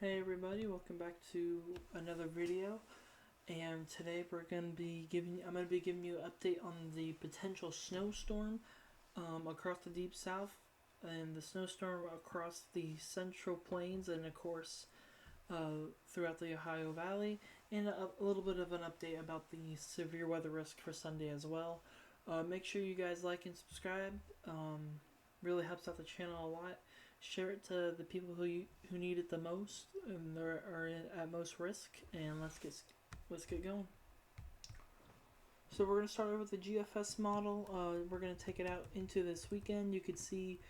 Hey everybody, welcome back to another video. And today I'm gonna be giving you an update on the potential snowstorm across the deep south, and the snowstorm across the central plains, and of course throughout the Ohio Valley, and a little bit of an update about the severe weather risk for Sunday as well. Make sure you guys like and subscribe. Really helps out the channel a lot. Share it to the people who need it the most and are at most risk. And let's get going. So we're gonna start with the GFS model. We're gonna take it out into this weekend. You could see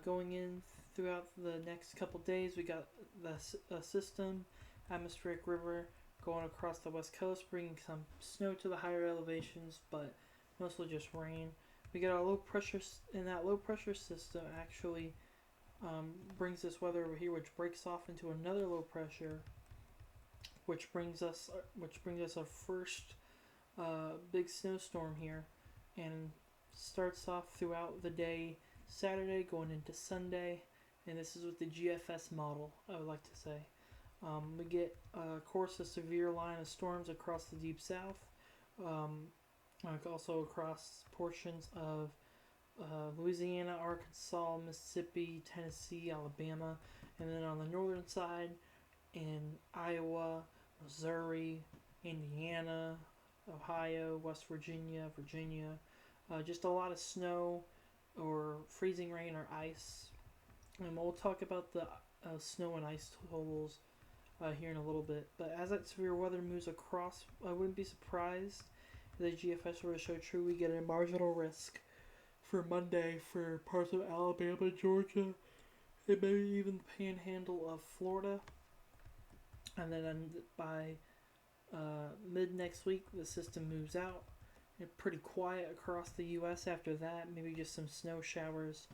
going in throughout the next couple days, we got the system, atmospheric river going across the west coast, bringing some snow to the higher elevations, but mostly just rain. We got our low pressure, and that low pressure system actually brings this weather over here, which breaks off into another low pressure, which brings us our first big snowstorm here, and starts off throughout the day, Saturday going into Sunday, and this is with the GFS model. I would like to say we get of course a severe line of storms across the deep south, also across portions of Louisiana, Arkansas, Mississippi, Tennessee, Alabama, and then on the northern side in Iowa, Missouri, Indiana, Ohio, West Virginia, just a lot of snow or freezing rain or ice. And we'll talk about the snow and ice totals here in a little bit. But as that severe weather moves across, I wouldn't be surprised if the GFS were to show true. We get a marginal risk for Monday for parts of Alabama, Georgia, and maybe even the panhandle of Florida. And then by mid next week, the system moves out. And pretty quiet across the U.S. after that. Maybe just some snow showers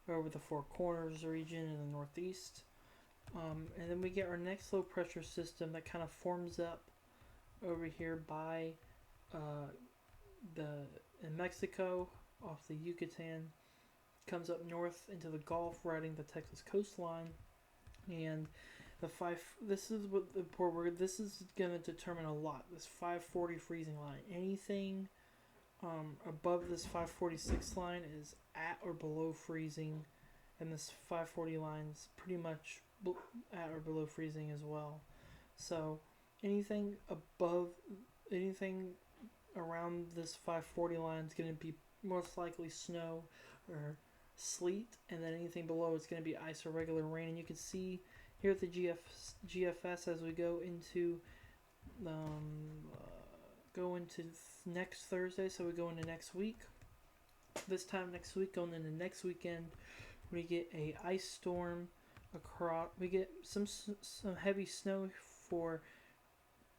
over the Four Corners region in the Northeast. And then we get our next low pressure system that kind of forms up over here by in Mexico, off the Yucatan, comes up north into the Gulf, riding the Texas coastline, and this is going to determine a lot. This 540 freezing line, anything above this 546 line is at or below freezing, and this 540 line's pretty much at or below freezing as well. So anything around this 540 line is going to be most likely snow or sleet, and then anything below it's going to be ice or regular rain. And you can see here at the GFS as we go into next Thursday, so we go into next week. This time next week, going into next weekend, we get a ice storm across. We get some heavy snow for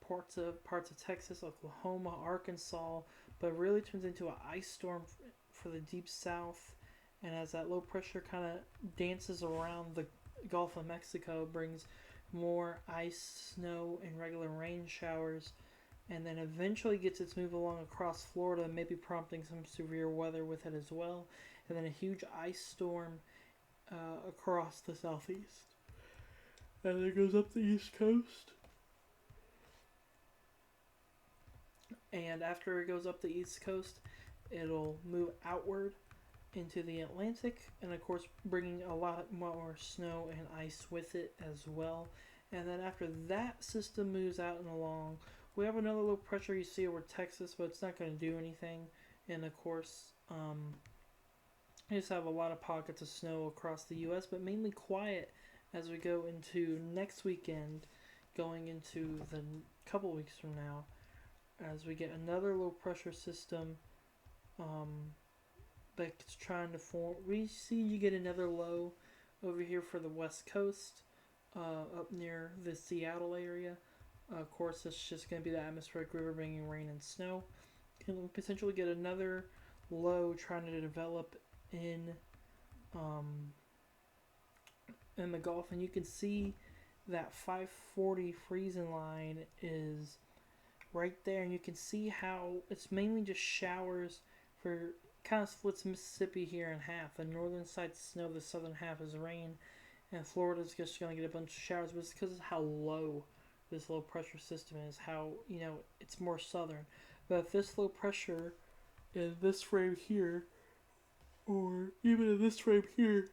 parts of Texas, Oklahoma, Arkansas, but it really turns into an ice storm for the deep south. And as that low pressure kind of dances around the Gulf of Mexico, brings more ice, snow, and regular rain showers, and then eventually gets its move along across Florida, maybe prompting some severe weather with it as well, and then a huge ice storm across the southeast. And it goes up the east coast. And after it goes up the east coast, it'll move outward into the Atlantic, and of course bringing a lot more snow and ice with it as well. And then after that system moves out and along, we have another low pressure you see over Texas, but it's not going to do anything. And of course, we just have a lot of pockets of snow across the U.S., but mainly quiet as we go into next weekend, going into the couple weeks from now, as we get another low pressure system that's trying to form. We see you get another low over here for the west coast, up near the Seattle area. Of course, it's just going to be the atmospheric river bringing rain and snow. And we'll potentially get another low trying to develop in the Gulf, and you can see that 540 freezing line is right there, and you can see how it's mainly just showers for kind of splits Mississippi here in half. The northern side's snow, the southern half is rain, and Florida's just going to get a bunch of showers, but it's because of how low this low pressure system is, how, it's more southern. But if this low pressure in this frame here, or even in this frame here,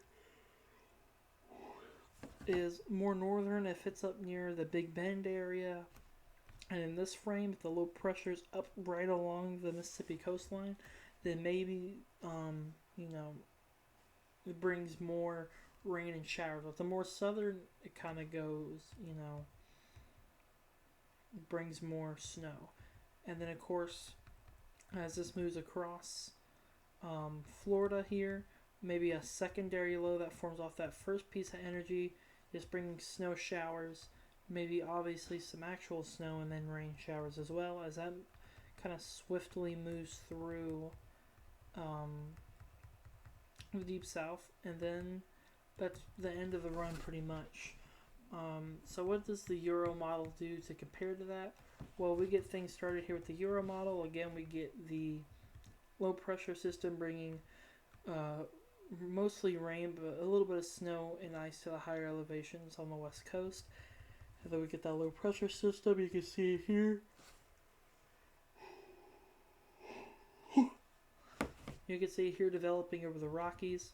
is more northern, if it's up near the Big Bend area, and in this frame, if the low pressure is up right along the Mississippi coastline, then maybe, it brings more rain and showers. But the more southern it kind of goes, it brings more snow. And then, of course, as this moves across Florida here, maybe a secondary low that forms off that first piece of energy, just bringing snow showers, maybe obviously some actual snow, and then rain showers as well, as that kind of swiftly moves through the deep south, and then that's the end of the run pretty much. So what does the Euro model do to compare to that? Well, we get things started here with the Euro model. Again, we get the low pressure system bringing mostly rain, but a little bit of snow and ice to the higher elevations on the west coast. And then we get that low pressure system. You can see it here. You can see it here developing over the Rockies.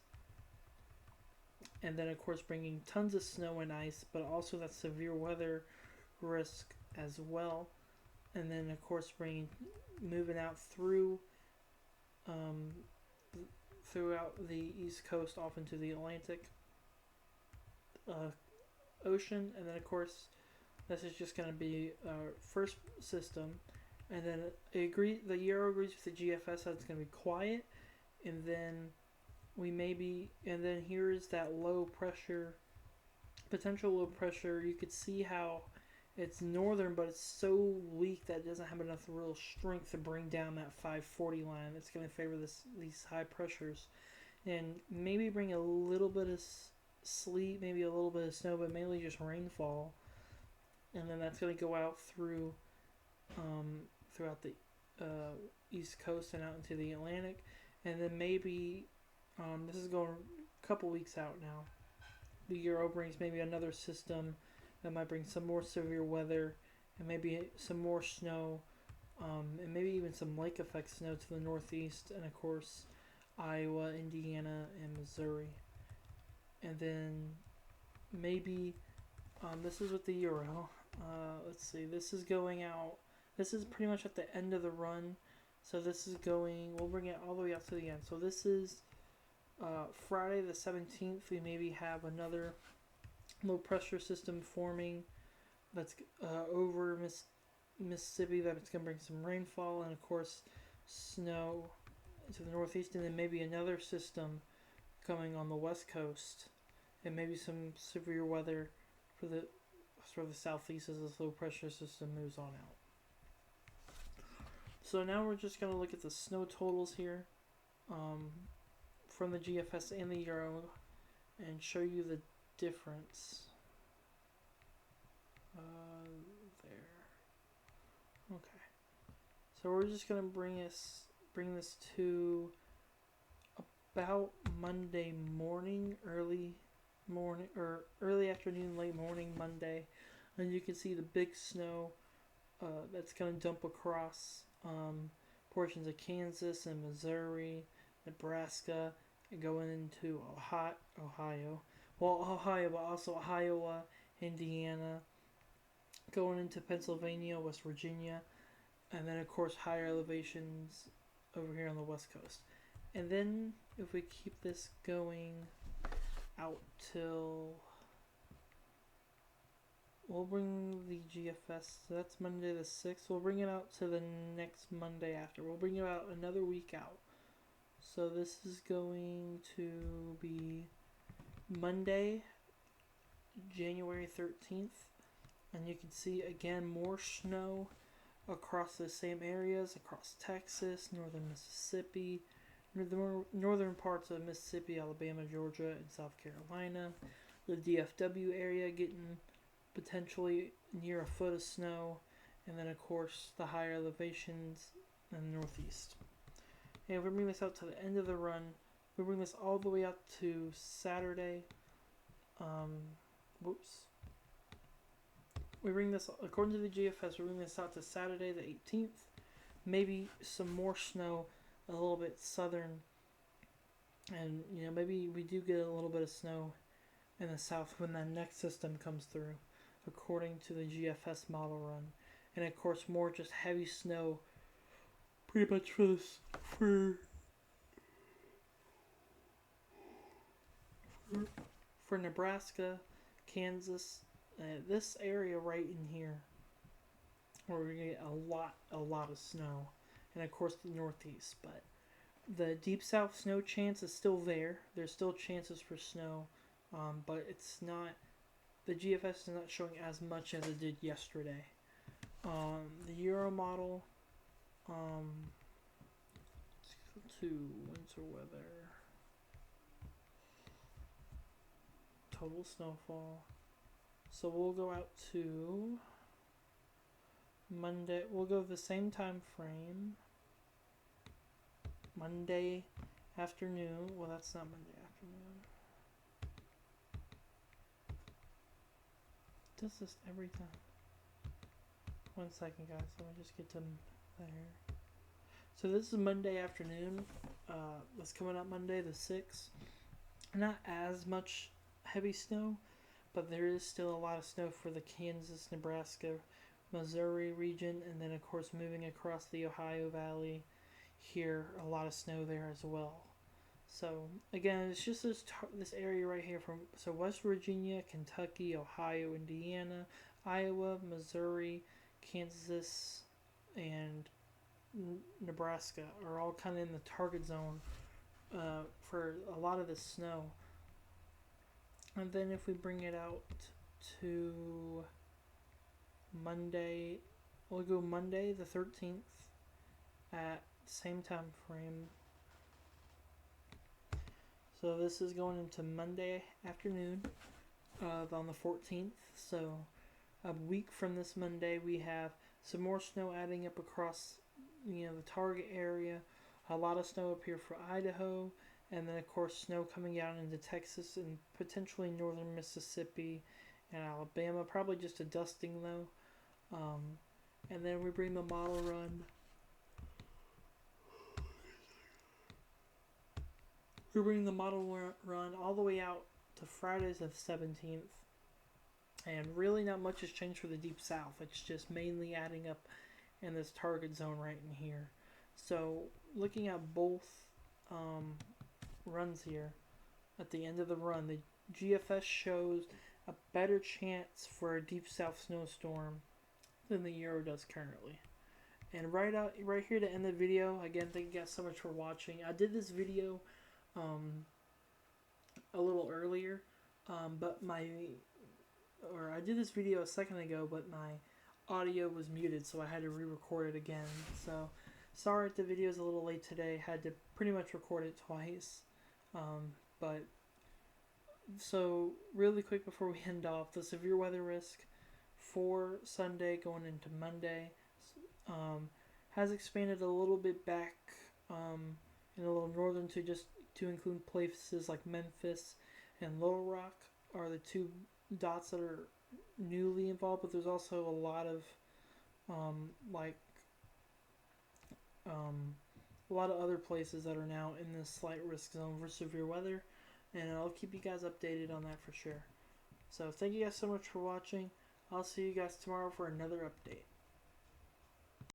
And then, of course, bringing tons of snow and ice, but also that severe weather risk as well. And then, of course, moving out throughout the East Coast off into the Atlantic Ocean. And then, of course, this is just going to be our first system. And then the Euro agrees with the GFS that it's going to be quiet. And then here is that low pressure, potential low pressure. You could see how it's northern, but it's so weak that it doesn't have enough real strength to bring down that 540 line. It's going to favor these high pressures, and maybe bring a little bit of sleet, maybe a little bit of snow, but mainly just rainfall. And then that's going to go out through throughout the East Coast and out into the Atlantic, and then maybe this is going a couple weeks out now. The Euro brings maybe another system that might bring some more severe weather and maybe some more snow, and maybe even some lake effect snow to the northeast, and of course Iowa, Indiana, and Missouri. And then maybe this is with the Euro. Let's see, this is going out. This is pretty much at the end of the run. So this is we'll bring it all the way out to the end. So this is Friday the 17th. We maybe have another low pressure system forming that's over Mississippi, that's going to bring some rainfall and, of course, snow to the northeast. And then maybe another system coming on the west coast, and maybe some severe weather for the southeast as this low pressure system moves on out. So now we're just going to look at the snow totals here from the GFS and the Euro and show you the difference. There. Okay. So we're just going to bring this to about Monday morning, early afternoon, late morning Monday. And you can see the big snow that's going to dump across portions of Kansas and Missouri, Nebraska, and going into Ohio. Well, Ohio, but also Iowa, Indiana, going into Pennsylvania, West Virginia, and then, of course, higher elevations over here on the west coast. And then, if we keep this going out till... We'll bring the GFS, so that's Monday the 6th. We'll bring it out to the next Monday after. We'll bring it out another week out. So this is going to be Monday, January 13th. And you can see, again, more snow across the same areas, across Texas, northern Mississippi, northern parts of Mississippi, Alabama, Georgia, and South Carolina. The DFW area getting potentially near a foot of snow, and then, of course, the higher elevations in the northeast. And if we bring this out to the end of the run, we bring this all the way out to Saturday, Whoops. We bring this, according to the GFS, we bring this out to Saturday the 18th. Maybe some more snow, a little bit southern, and maybe we do get a little bit of snow in the south when that next system comes through, according to the GFS model run. And of course, more just heavy snow, pretty much for Nebraska, Kansas, this area right in here, where we're gonna get a lot of snow, and of course the Northeast. But the deep south snow chance is still there. There's still chances for snow, but it's not. The GFS is not showing as much as it did yesterday. The Euro model, let's go to winter weather, total snowfall. So we'll go out to Monday. We'll go the same time frame. Monday afternoon. Well, that's not Monday afternoon. It does this every time. 1 second, guys. Let me just get to there. So this is Monday afternoon. That's coming up Monday the 6th. Not as much heavy snow, but there is still a lot of snow for the Kansas, Nebraska, Missouri region, and then of course moving across the Ohio Valley here, a lot of snow there as well. So again, it's just this area right here from West Virginia, Kentucky, Ohio, Indiana, Iowa, Missouri, Kansas, and Nebraska are all kind of in the target zone for a lot of the snow. And then if we bring it out to Monday, we'll go Monday the 13th at the same time frame. So this is going into Monday afternoon on the 14th. So a week from this Monday, we have some more snow adding up across the target area. A lot of snow up here for Idaho. And then, of course, snow coming out into Texas and potentially northern Mississippi and Alabama. Probably just a dusting, though. And then we bring the model run. We bring the model run all the way out to Fridays the 17th. And really not much has changed for the Deep South. It's just mainly adding up in this target zone right in here. So, looking at both runs here, at the end of the run, the GFS shows a better chance for a deep south snowstorm than the Euro does currently. And right here to end the video, again, thank you guys so much for watching. I did this video a little earlier, but I did this video a second ago, but my audio was muted, so I had to re-record it again. So sorry if the video is a little late today. Had to pretty much record it twice. But so really quick before we end off, the severe weather risk for Sunday going into Monday has expanded a little bit back in a little northern to include places like Memphis and Little Rock are the two dots that are newly involved, but there's also a lot of a lot of other places that are now in this slight risk zone for severe weather, and I'll keep you guys updated on that for sure. So thank you guys so much for watching. I'll see you guys tomorrow for another update.